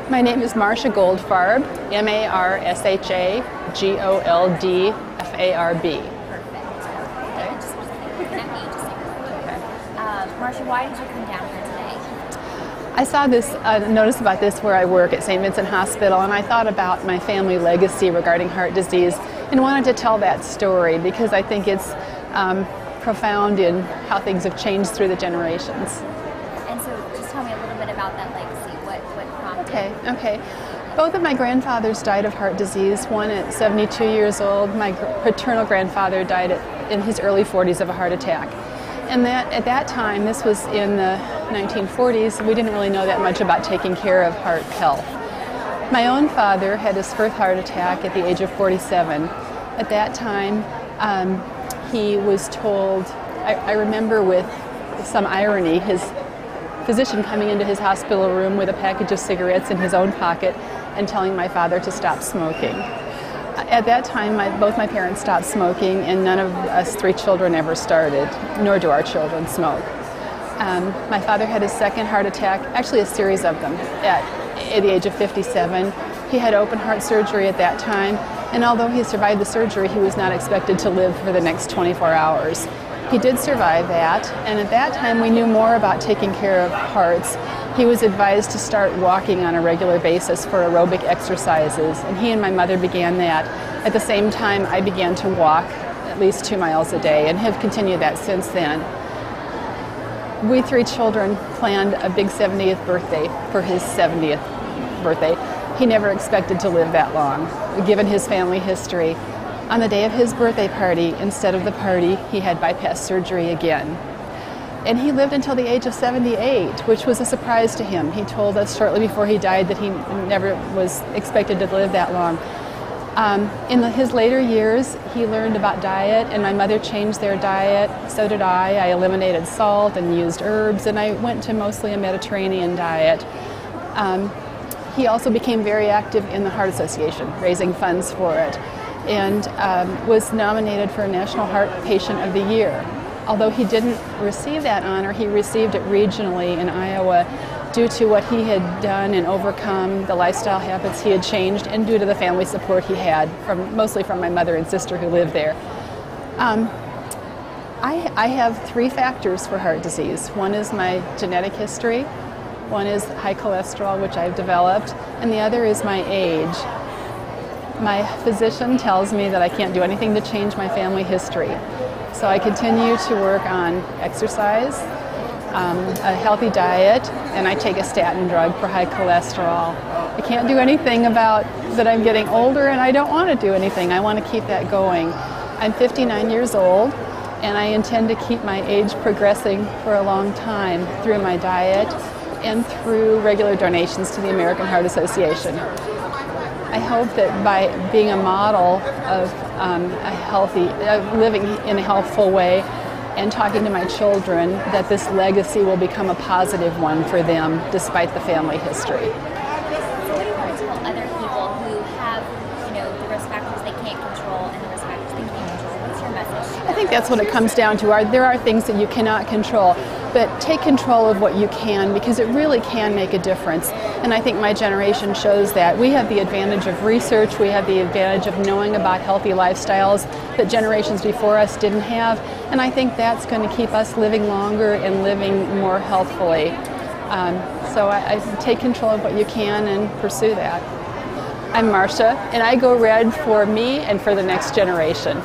My name is Marsha Goldfarb, Marsha Goldfarb. Okay. Marsha, why did you come down here today? I saw this notice about this where I work at St. Vincent Hospital, and I thought about my family legacy regarding heart disease and wanted to tell that story because I think it's profound in how things have changed through the generations. And so just tell me a little bit about that legacy. What prompted? Okay. Both of my grandfathers died of heart disease, one at 72 years old. My paternal grandfather died in his early 40s of a heart attack. And at that time, this was in the 1940s, we didn't really know that much about taking care of heart health. My own father had his first heart attack at the age of 47. At that time, he was told, I remember with some irony, his physician coming into his hospital room with a package of cigarettes in his own pocket and telling my father to stop smoking. At that time, both my parents stopped smoking, and none of us three children ever started, nor do our children smoke. My father had his second heart attack, actually a series of them, at the age of 57. He had open heart surgery at that time, and although he survived the surgery, he was not expected to live for the next 24 hours. He did survive that, and at that time we knew more about taking care of hearts. He was advised to start walking on a regular basis for aerobic exercises, and he and my mother began that. At the same time, I began to walk at least 2 miles a day and have continued that since then. We three children planned a big 70th birthday for his 70th birthday. He never expected to live that long, given his family history. On the day of his birthday party, instead of the party, he had bypass surgery again. And he lived until the age of 78, which was a surprise to him. He told us shortly before he died that he never was expected to live that long. In his later years, he learned about diet, and my mother changed their diet. So did I. I eliminated salt and used herbs, and I went to mostly a Mediterranean diet. He also became very active in the Heart Association, raising funds for it, and was nominated for National Heart Patient of the Year. Although he didn't receive that honor, he received it regionally in Iowa due to what he had done and overcome, the lifestyle habits he had changed, and due to the family support he had, mostly from my mother and sister who lived there. I have 3 factors for heart disease. One is my genetic history, one is high cholesterol, which I've developed, and the other is my age. My physician tells me that I can't do anything to change my family history. So I continue to work on exercise, a healthy diet, and I take a statin drug for high cholesterol. I can't do anything about that I'm getting older, and I don't want to do anything. I want to keep that going. I'm 59 years old, and I intend to keep my age progressing for a long time through my diet and through regular donations to the American Heart Association. I hope that by being a model of living in a healthful way and talking to my children, that this legacy will become a positive one for them despite the family history. So what do you want to tell other people who have, the risk factors they can't control and the risk factors they can control? What's your message? I think that's what it comes down to. There are things that you cannot control, but take control of what you can, because it really can make a difference. And I think my generation shows that. We have the advantage of research, we have the advantage of knowing about healthy lifestyles that generations before us didn't have, and I think that's going to keep us living longer and living more healthfully. So I take control of what you can and pursue that. I'm Marsha, and I go red for me and for the next generation.